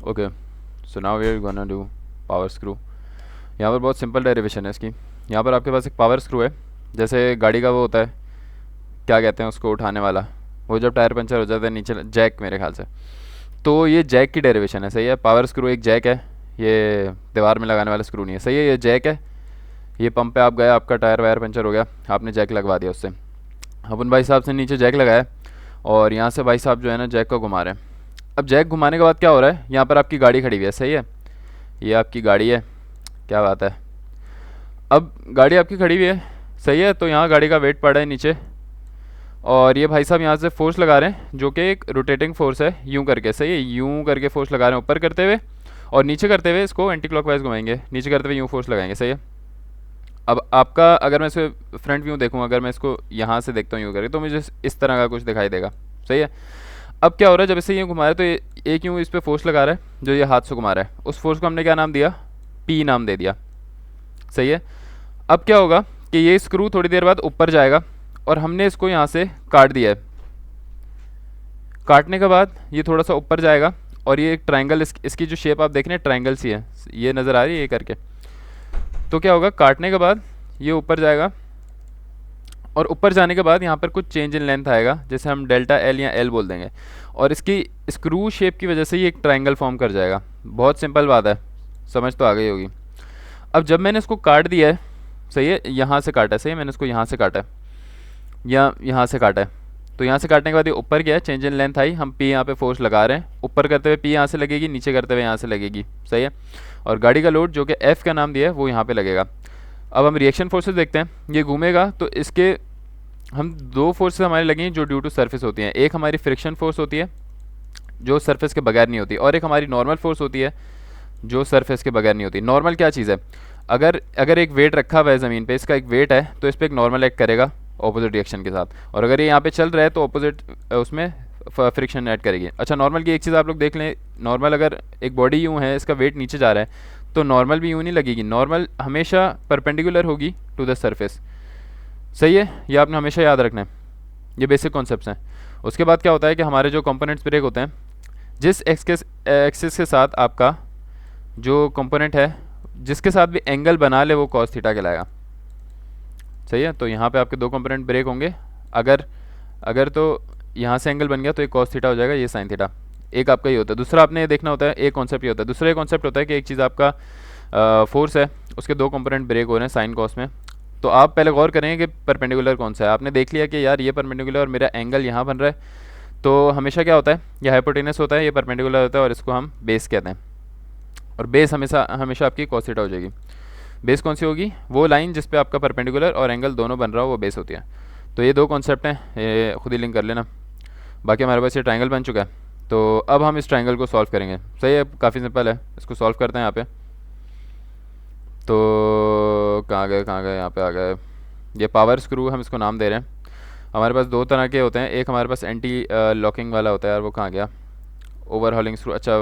Okay, so now we are gonna do power screw. यहाँ पर बहुत सिंपल डेरिवेशन है इसकी। यहाँ पर आपके पास एक पावर स्क्रू है, जैसे गाड़ी का वो होता है, क्या कहते हैं उसको, उठाने वाला, वो जब टायर पंचर हो जाता है नीचे, जैक मेरे ख्याल से। तो ये जैक की डेरिवेशन है, सही है। पावर स्क्रू एक जैक है, ये दीवार में लगाने वाला स्क्रू नहीं है, सही है। ये जैक है, ये पंप पे आप गए, आपका टायर वायर पंचर हो गया, आपने जैक लगवा दिया उससे। अपन भाई साहब से नीचे जैक लगाया और यहाँ से भाई साहब जो है ना जैक को घुमा रहे हैं। अब जैक घुमाने के बाद क्या हो रहा है, यहाँ पर आपकी गाड़ी खड़ी हुई है, सही है। ये आपकी गाड़ी है, क्या बात है। अब गाड़ी आपकी खड़ी हुई है, सही है। तो यहाँ गाड़ी का वेट पड़ा है नीचे और ये भाई साहब यहाँ से फोर्स लगा रहे हैं, जो कि एक रोटेटिंग फोर्स है, यूं करके, सही है। यूं करके फोर्स लगा रहे हैं ऊपर करते हुए, और नीचे करते हुए इसको एंटी क्लॉकवाइज घुमाएंगे, नीचे करते हुए यूं फोर्स लगाएंगे, सही है। अब आपका अगर मैं इसे फ्रंट व्यू देखूँ, अगर मैं इसको यहाँ से देखता हूँ यूँ करके, तो मुझे इस तरह का कुछ दिखाई देगा, सही है। अब क्या हो रहा है, जब इसे यूँ घुमा रहे हैं तो ये एक यूँ इस पर फोर्स लगा रहा है, जो ये हाथ से घुमा रहा है, उस फोर्स को हमने क्या नाम दिया, पी नाम दे दिया, सही है। अब क्या होगा कि ये स्क्रू थोड़ी देर बाद ऊपर जाएगा और हमने इसको यहाँ से काट दिया है। काटने के बाद ये थोड़ा सा ऊपर जाएगा और ये एक ट्रायंगल, इसकी जो शेप आप देख रहे हैं ट्रायंगल सी है, ये नज़र आ रही है ये करके। तो क्या होगा, काटने के बाद ये ऊपर जाएगा और ऊपर जाने के बाद यहाँ पर कुछ चेंज इन लेंथ आएगा, जैसे हम डेल्टा एल या एल बोल देंगे, और इसकी स्क्रू शेप की वजह से ये एक ट्रायंगल फॉर्म कर जाएगा। बहुत सिंपल बात है, समझ तो आ गई होगी। अब जब मैंने इसको काट दिया है, सही है, यहाँ से काटा है, सही है, मैंने इसको यहाँ से काटा है या यहाँ से काटा है, तो यहाँ से काटने के बाद ये ऊपर गया, चेंज इन लेंथ आई, हम पी यहाँ पे फोर्स लगा रहे हैं, ऊपर करते हुए पी यहाँ से लगेगी, नीचे करते हुए यहाँ से लगेगी, सही है। और गाड़ी का लोड जो कि एफ का नाम दिया है वो यहाँ पे लगेगा। अब हम रिएक्शन फोर्सेस देखते हैं, ये घूमेगा तो इसके हम दो फोर्सेस हमारी लगी जो ड्यू टू सरफेस होती हैं। एक हमारी फ्रिक्शन फोर्स होती है जो सरफेस के बगैर नहीं होती, और एक हमारी नॉर्मल फोर्स होती है जो सरफेस के बगैर नहीं होती। नॉर्मल क्या चीज़ है, अगर अगर एक वेट रखा हुआ है ज़मीन पे, इसका एक वेट है, तो इस पर एक नॉर्मल एक्ट करेगा ऑपोजिट रिएक्शन के साथ, और अगर ये यहाँ पे चल रहा है तो ऑपोजिट उसमें फ्रिक्शन ऐड करेगी। अच्छा, नॉर्मल की एक चीज़ आप लोग देख लें, नॉर्मल अगर एक बॉडी यूँ है, इसका वेट नीचे जा रहा है, तो नॉर्मल भी यूँ नहीं लगेगी, नॉर्मल हमेशा परपेंडिकुलर होगी टू द सरफेस, सही है। ये आपने हमेशा याद रखना है, ये बेसिक कॉन्सेप्ट्स हैं। उसके बाद क्या होता है कि हमारे जो कंपोनेंट्स ब्रेक होते हैं, जिस एक्सिस के साथ आपका जो कंपोनेंट है, जिसके साथ भी एंगल बना ले, वो कॉस थीटा कहलाएगा, सही है। तो यहाँ पे आपके दो कंपोनेंट ब्रेक होंगे, अगर अगर तो यहाँ से एंगल बन गया तो एक कॉस थीटा हो जाएगा, ये साइन थीटा। एक आपका ये होता है। दूसरा आपने ये देखना होता है, एक कॉन्सेप्ट ये होता है, दूसरा एक कॉन्सेप्ट होता है कि एक चीज़ आपका फोर्स है, उसके दो कंपोनेंट ब्रेक हो रहे हैं साइन कॉस में, तो आप पहले गौर करेंगे कि परपेंडिकुलर कौन सा है। आपने देख लिया कि यार ये परपेंडिकुलर और मेरा एंगल यहाँ बन रहा है, तो हमेशा क्या होता है, ये हाइपोटेनस होता है, ये परपेंडिकुलर होता है, और इसको हम बेस कहते हैं। और बेस हमेशा हमेशा आपकी कॉस थीटा हो जाएगी। बेस कौन सी होगी, वो लाइन जिस पे आपका परपेंडिकुलर और एंगल दोनों बन रहा हो, वो बेस होती है। तो ये दो कॉन्सेप्ट हैं, ये खुद ही लिंक कर लेना। बाकी हमारे पास ये ट्रायंगल बन चुका है, तो अब हम इस ट्रायंगल को सॉल्व करेंगे, सही है। काफ़ी सिंपल है, इसको सॉल्व करते हैं यहाँ पे। तो कहाँ गए, यहाँ पे आ गए। ये पावर स्क्रू हम इसको नाम दे रहे हैं। हमारे पास दो तरह के होते हैं, एक हमारे पास एंटी लॉकिंग वाला होता है यार, वो कहाँ गया, ओवरहॉलिंग स्क्रू, अच्छा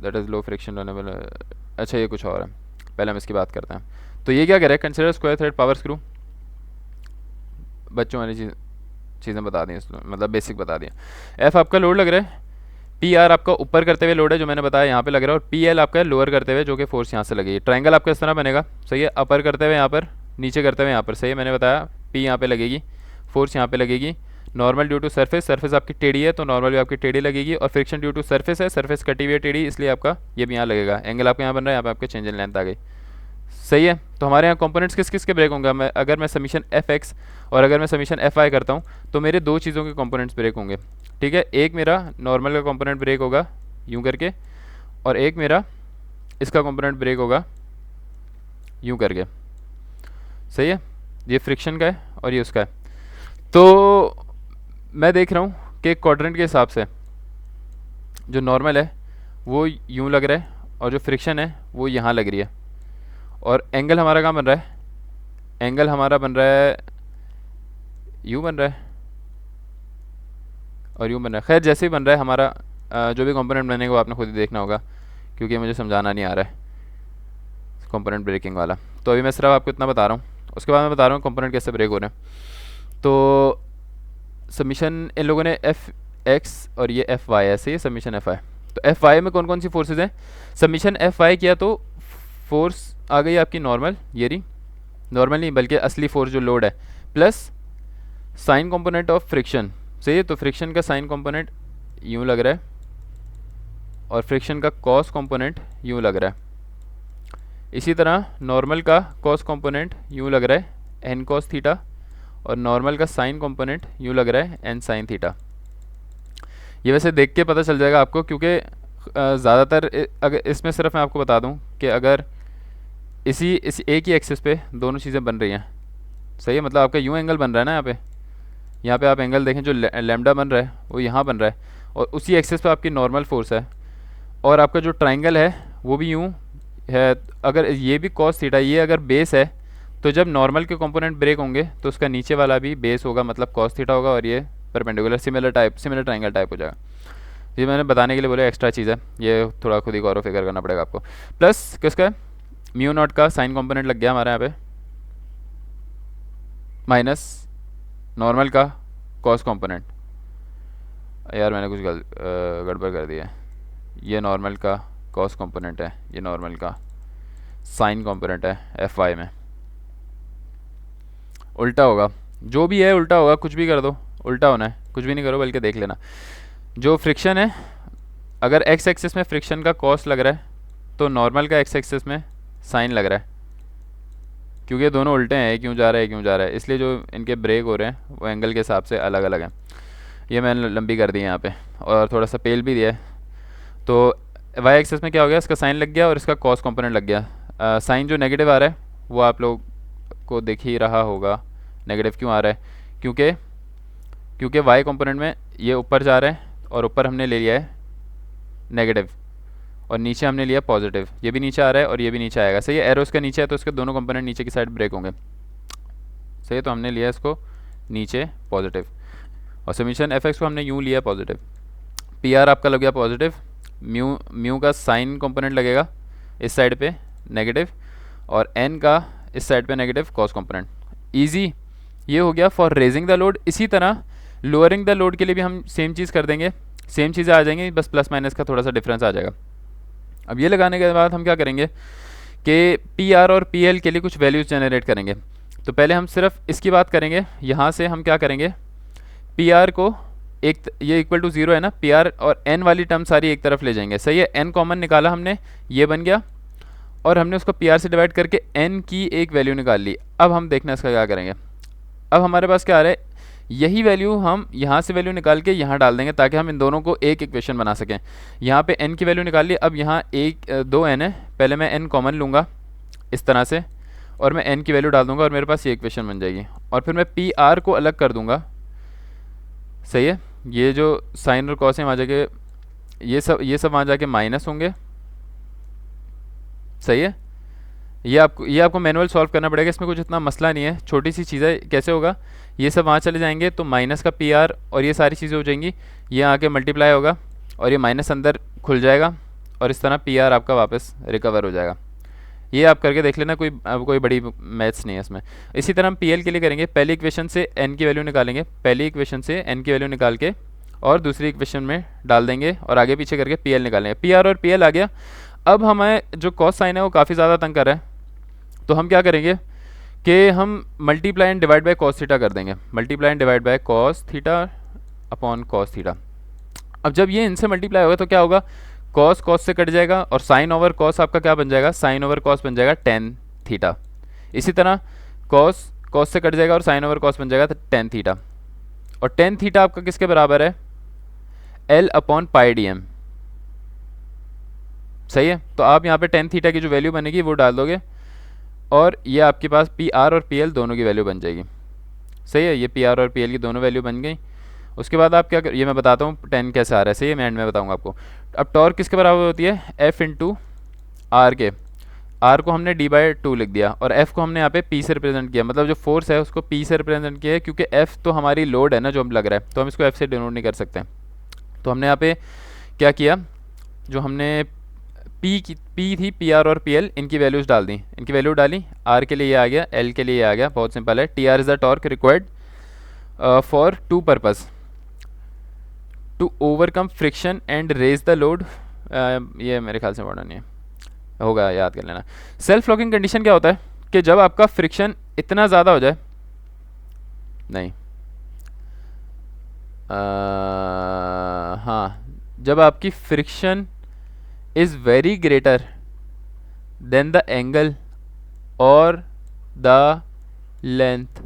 that is low friction runnable, अच्छा ये कुछ और है, पहले हम इसकी बात करते हैं। तो ये क्या कह रहा है, consider square thread power screw, बच्चों वाली चीज़ें बता दी, मतलब बेसिक बता दिया। एफ आपका लोड लग रहा है, पी आर आपका ऊपर करते हुए लोड है जो मैंने बताया यहाँ पे लग रहा है, और पी एल आपका लोअर करते हुए जो कि फोर्स यहाँ से लगेगी। ट्रायंगल आपका इस तरह बनेगा, सही है, अपर करते हुए यहाँ पर, नीचे करते हुए यहाँ पर, सही है। मैंने बताया पी यहाँ पे लगेगी, फोर्स यहाँ पे लगेगी, normal due to surface, surface आपकी टेढ़ी है तो नॉर्मल भी आपकी टेढ़ी लगेगी, और फ्रिक्शन ड्यू टू सरफेस है, सरफेस कटी हुई है टेढ़ी, इसलिए आपका ये भी यहाँ लगेगा। एंगल आपका यहाँ बन रहा है, यहाँ पे आपके चेंज इन लेंथ आ गई, सही है। तो हमारे यहाँ कंपोनेंट्स किस किस के ब्रेक होंगे, मैं अगर मैं समीशन एफ एक्स और अगर मैं समीशन एफ आई करता हूँ, तो मेरे दो चीज़ों के कंपोनेंट्स ब्रेक होंगे, ठीक है। एक मेरा नॉर्मल का कंपोनेंट ब्रेक होगा यूँ करके, और एक मेरा इसका कंपोनेंट ब्रेक होगा यूँ करके, सही है। ये फ्रिक्शन का है और ये उसका है। तो मैं देख रहा हूँ कि क्वाड्रेंट के हिसाब से जो नॉर्मल है वो यूँ लग रहा है, और जो फ्रिक्शन है वो यहाँ लग रही है, और एंगल हमारा कहाँ बन रहा है, एंगल हमारा बन रहा है यूँ बन रहा है और यूँ बन रहा है। खैर जैसे ही बन रहा है हमारा जो भी कंपोनेंट बनेगा वो आपने खुद ही देखना होगा, क्योंकि मुझे समझाना नहीं आ रहा है कंपोनेंट ब्रेकिंग वाला। तो अभी मैं सिर्फ आपको इतना बता रहा हूँ, उसके बाद मैं बता रहा हूँ कंपोनेंट कैसे ब्रेक हो रहे हैं। तो सबमिशन इन लोगों ने एफ एक्स और ये एफ वाई, ऐसे ही सबमिशन एफ आई, तो एफ वाई में कौन कौन सी फोर्सेज हैं, सबमिशन एफ वाई किया तो फोर्स आ गई आपकी नॉर्मल, ये रही, नॉर्मल नहीं बल्कि असली फोर्स जो लोड है, plus sign component of friction. सही है, तो फ्रिक्शन का साइन कंपोनेंट यूँ लग रहा है और फ्रिक्शन का कॉस कंपोनेंट यूँ लग रहा है। इसी तरह नॉर्मल का कॉस कंपोनेंट यूँ लग रहा है एन कॉस थीटा, और नॉर्मल का साइन कंपोनेंट यूँ लग रहा है एन साइन थीटा। ये वैसे देख के पता चल जाएगा आपको, क्योंकि ज़्यादातर अगर इसमें सिर्फ मैं आपको बता दूं कि अगर इस एक ही एक्सिस पे दोनों चीज़ें बन रही हैं, सही है, मतलब आपका यूँ एंगल बन रहा है ना, यहाँ पे आप एंगल देखें जो लैम्डा बन रहा है वो यहाँ बन रहा है, और उसी एक्सिस पे आपकी नॉर्मल फोर्स है, और आपका जो ट्राइंगल है वो भी यूँ है। अगर ये भी कॉस थीटा, ये अगर बेस है तो जब नॉर्मल के कंपोनेंट ब्रेक होंगे तो उसका नीचे वाला भी बेस होगा, मतलब कॉस थीटा होगा, और ये परपेंडिकुलर सिमिलर ट्राइंगल टाइप हो जाएगा। ये मैंने बताने के लिए बोला एक्स्ट्रा चीज़ है, ये थोड़ा खुद ही गौर व फिक्र करना पड़ेगा आपको। प्लस किसका म्यू नॉट का साइन कंपोनेंट लग गया हमारे यहाँ पे, माइनस नॉर्मल का कॉस कंपोनेंट। यार मैंने कुछ गड़बड़ कर दिया है, ये नॉर्मल का कॉस कंपोनेंट है, ये नॉर्मल का साइन कंपोनेंट है एफ वाई में। उल्टा होगा, जो भी है उल्टा होगा, कुछ भी कर दो उल्टा होना है, कुछ भी नहीं करो बल्कि देख लेना। जो फ्रिक्शन है, अगर एक्स एक्सिस में फ्रिक्शन का कॉस लग रहा है तो नॉर्मल का एक्स एक्सिस में साइन लग रहा है, क्योंकि ये दोनों उल्टे हैं, क्यों जा रहा है क्यों जा रहा है, इसलिए जो इनके ब्रेक हो रहे हैं वो एंगल के हिसाब से अलग अलग हैं। ये मैंने लंबी कर दी है यहाँ पे, और थोड़ा सा पेल भी दिया है। तो वाई एक्सिस में क्या हो गया, इसका साइन लग गया और इसका कॉस कंपोनेंट लग गया। साइन जो नेगेटिव आ रहा है वो आप लोग को दिख ही रहा होगा, नेगेटिव क्यों आ रहा है, क्योंकि वाई कंपोनेंट में ये ऊपर जा रहा है और ऊपर हमने ले लिया है नेगेटिव और नीचे हमने लिया पॉजिटिव, ये भी नीचे आ रहा है और ये भी नीचे आएगा। सही है, एरो इसका नीचे है तो इसके दोनों कंपोनेंट नीचे की साइड ब्रेक होंगे। सही है, तो हमने लिया इसको नीचे पॉजिटिव, और समीशन एफ एक्स को हमने यूँ लिया पॉजिटिव। पी आर आपका लग गया पॉजिटिव, म्यू का साइन कंपोनेंट लगेगा इस साइड पे नेगेटिव, और एन का इस साइड पे नेगेटिव कॉस कंपोनेंट। इजी, ये हो गया फॉर रेजिंग द लोड। इसी तरह लोअरिंग द लोड के लिए भी हम सेम चीज़ कर देंगे, सेम चीज़ें आ जाएंगी, बस प्लस माइनस का थोड़ा सा डिफरेंस आ जाएगा। अब ये लगाने के बाद हम क्या करेंगे कि पी आर और पी एल के लिए कुछ वैल्यूज़ जनरेट करेंगे। तो पहले हम सिर्फ इसकी बात करेंगे, यहाँ से हम क्या करेंगे, पी आर को ये इक्वल टू 0 है ना, पी आर और एन वाली टर्म सारी एक तरफ ले जाएंगे। सही है, एन कॉमन निकाला हमने, ये बन गया, और हमने उसको पी आर से डिवाइड करके एन की एक वैल्यू निकाल ली। अब हम देखना इसका क्या करेंगे। अब हमारे पास क्या आ रहा है, यही वैल्यू हम यहाँ से वैल्यू निकाल के यहाँ डाल देंगे ताकि हम इन दोनों को एक इक्वेशन बना सकें। यहाँ पे n की वैल्यू निकाल ली, अब यहाँ दो n है, पहले मैं n कॉमन लूँगा इस तरह से, और मैं n की वैल्यू डाल दूँगा और मेरे पास ये इक्वेशन बन जाएगी। और फिर मैं पी आर को अलग कर दूँगा। सही है, ये जो साइन और कॉस है वहाँ जाके ये सब वहाँ जाके माइनस होंगे। सही है, ये आपको मैनुअल सॉल्व करना पड़ेगा, इसमें कुछ इतना मसला नहीं है, छोटी सी चीज़ है। कैसे होगा, ये सब वहाँ चले जाएंगे तो माइनस का पी आर और ये सारी चीज़ें हो जाएंगी, ये आके मल्टीप्लाई होगा और ये माइनस अंदर खुल जाएगा, और इस तरह पी आर आपका वापस रिकवर हो जाएगा। ये आप करके देख लेना, कोई बड़ी मैथ्स नहीं है इसमें। इसी तरह हम पी एल के लिए करेंगे, पहली इक्वेशन से एन की वैल्यू निकालेंगे, पहली इक्वेशन से एन की वैल्यू निकाल के और दूसरी इक्वेशन में डाल देंगे और आगे पीछे करके पी एल निकालेंगे। पी आर और पी एल आ गया। अब हमें जो कॉस साइन है वो काफ़ी ज़्यादा तंग कर रहा है, तो हम क्या करेंगे कि हम multiply and divide by cos theta कर देंगे, multiply and divide by cos theta upon cos theta. अब जब ये इनसे मल्टीप्लाई होगा तो क्या होगा, कॉस कॉस से कट जाएगा और साइन ओवर कॉस आपका क्या बन जाएगा, साइन ओवर कॉस बन जाएगा टेन थीटा। इसी तरह कॉस कॉस से कट जाएगा और साइन ओवर कॉस बन जाएगा टेन थीटा, और टेन थीटा आपका किसके बराबर है, L upon pi D M. सही है, तो आप यहाँ पे टेन थीटा की जो वैल्यू बनेगी वो डाल दोगे और ये आपके पास पी आर और पी एल दोनों की वैल्यू बन जाएगी। सही है, ये पी आर और पी एल की दोनों वैल्यू बन गई। उसके बाद आप क्या ये मैं बताता हूँ टेन कैसे आ रहा है। सही है, मैं एंड में बताऊँगा आपको। अब टॉर्क किसके बराबर होती है, एफ इंटू आर के। आर को हमने डी बाई टू लिख दिया और एफ को हमने यहाँ पे पी से रिप्रेजेंट किया, मतलब जो फोर्स है उसको पी से रिप्रेजेंट किया है, क्योंकि एफ तो हमारी लोड है ना जो हम लग रहा है, तो हम इसको एफ से डिनोट नहीं कर सकते। तो हमने यहाँ पे क्या किया, जो हमने पी थी, पी आर और पी एल, इनकी वैल्यूज़ डाल दी, इनकी वैल्यू डाली। आर के लिए ये आ गया, एल के लिए ये आ गया, बहुत सिंपल है। T R is the torque required for two purpose, to overcome friction and raise the load, ये मेरे ख्याल से मॉडर्न नहीं है, होगा, याद कर लेना। सेल्फ लॉकिंग कंडीशन क्या होता है कि जब आपका फ्रिक्शन इतना ज़्यादा हो जाए, नहीं हाँ, जब आपकी friction is very greater than the angle और द लेंथ।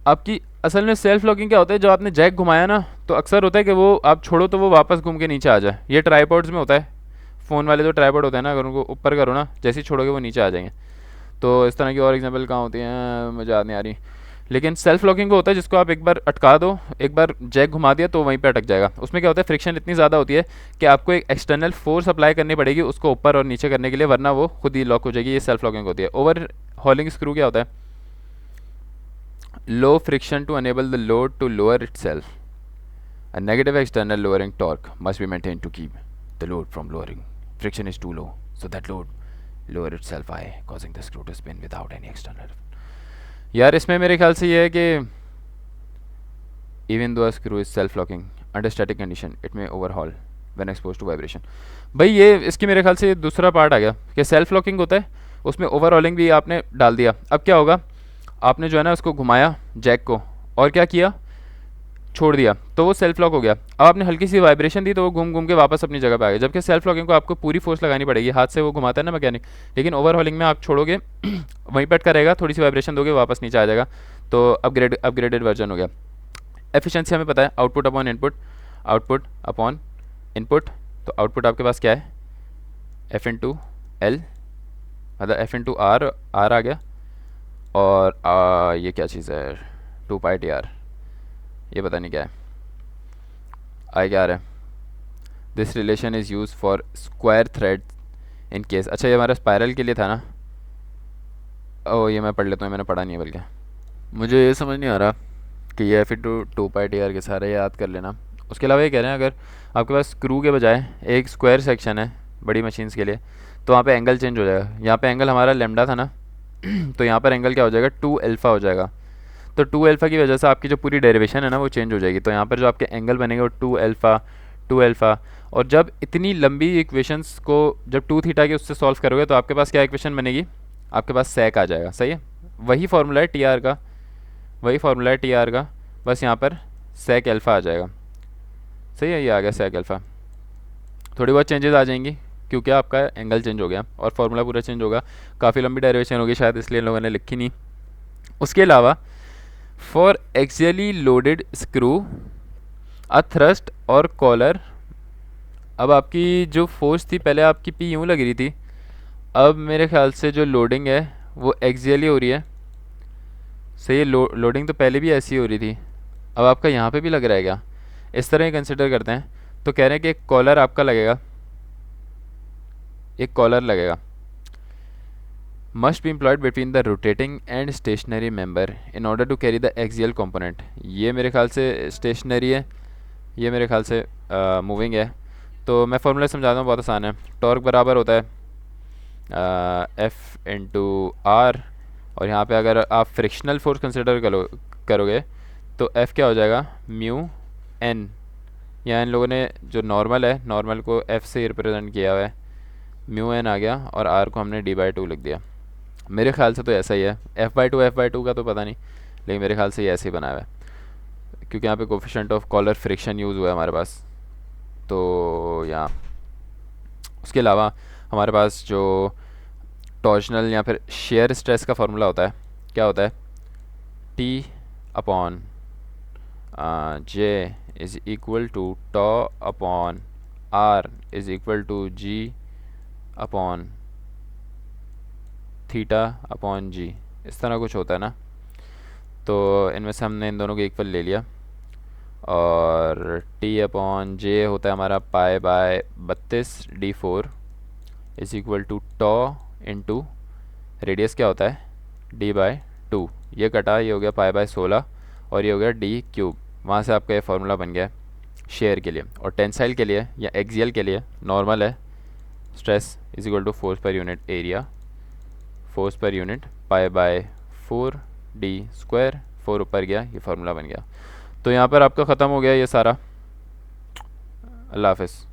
आपकी असल में सेल्फ लॉकिंग क्या होता है, जब आपने जैक घुमाया ना तो अक्सर होता है कि वो आप छोड़ो तो वो वापस घूम के नीचे आ जाए। ये ट्राईपॉड्स में होता है, फ़ोन वाले जो ट्राईपॉड होते हैं ना, अगर उनको ऊपर करो ना, जैसे ही छोड़ोगे वो नीचे आ जाएंगे। तो इस तरह की और एग्जांपल कहाँ होती हैं मुझे याद नहीं आ रही। लेकिन सेल्फ लॉकिंग को होता है जिसको आप एक बार अटका दो, एक बार जैक घुमा दिया तो वहीं पे अटक जाएगा। उसमें क्या होता है, फ्रिक्शन इतनी ज़्यादा होती है कि आपको एक एक्सटर्नल फोर्स अप्लाई करनी पड़ेगी उसको ऊपर और नीचे करने के लिए, वरना वो खुद ही लॉक हो जाएगी। ये सेल्फ लॉकिंग होती है। ओवर हॉलिंग स्क्रू क्या होता है, low friction to enable the load to lower itself. A negative external lowering torque must be maintained to keep the load from lowering. Friction is too low, so that load lower itself high, causing the screw to spin without any external. यार इसमें मेरे ख्याल से ये है कि even though a screw is self-locking under static condition, it may overhaul when exposed to vibration. भाई ये इसकी मेरे ख्याल से दूसरा पार्ट आ गया कि सेल्फ लॉकिंग होता है, उसमें ओवरऑलिंग भी आपने डाल दिया। अब क्या होगा, आपने जो है ना उसको घुमाया जैक को और क्या किया, छोड़ दिया, तो वो सेल्फ लॉक हो गया। अब आपने हल्की सी वाइब्रेशन दी तो वो घूम घूम के वापस अपनी जगह पे आ गया। जबकि सेल्फ लॉकिंग को आपको पूरी फोर्स लगानी पड़ेगी, हाथ से वो घुमाता है ना मैकेनिक, लेकिन ओवरहॉलिंग में आप छोड़ोगे वहीं पे अटका रहेगा, थोड़ी सी वाइब्रेशन दोगे वापस नीचे आ जाएगा। तो अपग्रेडेड वर्जन हो गया। एफिशिएंसी हमें पता है, output upon input, output upon input. तो आउटपुट आपके पास क्या है, एफ इन टू एल, मतलब F into R, R आ गया, और ये क्या चीज़ है, 2π/r, ये पता नहीं क्या है, आई क्या आ रहा है। This relation is use for square thread in case, अच्छा ये हमारा स्पायरल के लिए था ना, ओह ये मैं पढ़ लेता हूँ, मैंने पढ़ा नहीं है बल्कि मुझे ये समझ नहीं आ रहा कि ये एफ टू 2π/r के सारे याद कर लेना। उसके अलावा ये कह रहे हैं अगर आपके पास स्क्रू के बजाय एक स्क्वायर सेक्शन है बड़ी मशीन्स के लिए, तो वहाँ पे एंगल चेंज हो जाएगा। यहाँ पे एंगल हमारा लेमडा था ना तो यहाँ पर एंगल क्या हो जाएगा, 2α हो जाएगा। तो 2α की वजह से आपकी जो पूरी डेरिवेशन है ना वो चेंज हो जाएगी। तो यहाँ पर जो आपके एंगल बनेंगे वो 2α। और जब इतनी लंबी इक्वेशंस को जब 2θ के उससे सॉल्व करोगे तो आपके पास क्या इक्वेशन बनेगी, आपके पास सेक आ जाएगा। सही है, वही फार्मूला है टीआर का, वही फार्मूला है टीआर का, बस यहाँ पर सेक अल्फ़ा आ जाएगा। सही है, ये आ गया सेक अल्फ़ा। थोड़ी बहुत चेंजेस आ जाएंगी क्योंकि आपका एंगल चेंज हो गया और फार्मूला पूरा चेंज होगा। काफ़ी लंबी डेरिवेशन होगी शायद, इसलिए लोगों ने लिखी नहीं। उसके अलावा for axially loaded screw a thrust और कॉलर, अब आपकी जो फोर्स थी पहले आपकी पी यूँ लग रही थी, अब मेरे ख्याल से जो लोडिंग है वो एक्सियली हो रही है। सही है, लोडिंग तो पहले भी ऐसी हो रही थी, अब आपका यहाँ पे भी लग रहा है क्या, इस तरह ही कंसिडर करते हैं। तो कह रहे हैं कि एक कॉलर आपका लगेगा, एक कॉलर लगेगा, must be employed between the rotating and stationary member in order to carry the axial component. ये मेरे ख्याल से स्टेशनरी है, ये मेरे ख्याल से मूविंग है। तो मैं फॉर्मूला समझाता हूँ, बहुत आसान है। टॉर्क बराबर होता है एफ इंटू आर, और यहाँ पे अगर आप फ्रिक्शनल फोर्स कंसिडर करोगे तो एफ़ क्या हो जाएगा, म्यू एन, या इन लोगों ने जो नॉर्मल है, नॉर्मल को एफ़ से रिप्रेजेंट किया हुआ है, म्यू एन आ गया, और आर को हमने d/2 लिख दिया। मेरे ख्याल से तो ऐसा ही है, f/2 का तो पता नहीं, लेकिन मेरे ख्याल से ये ऐसे ही बनाया हुआ है क्योंकि यहाँ पे coefficient of collar friction use हुआ है हमारे पास। तो यहाँ उसके अलावा हमारे पास जो टॉर्शनल या फिर शेयर स्ट्रेस का फार्मूला होता है, क्या होता है, T/J is equal to τ/r is equal to G/θ/G, इस तरह कुछ होता है ना। तो इनमें से हमने इन दोनों को इक्वल ले लिया, और T/J होता है हमारा π/32d4 is equal to τ into radius क्या होता है d/2, ये कटा, ये हो गया π/16 और ये हो गया d³। वहाँ से आपका ये फार्मूला बन गया शेयर के लिए। और टेंसाइल के लिए या एक्सियल के लिए नॉर्मल है stress is equal to force per unit area, force per unit π/4d², 4 ऊपर गया, ये फार्मूला बन गया। तो यहाँ पर आपका ख़त्म हो गया ये सारा। अल्लाह हाफ़िज़।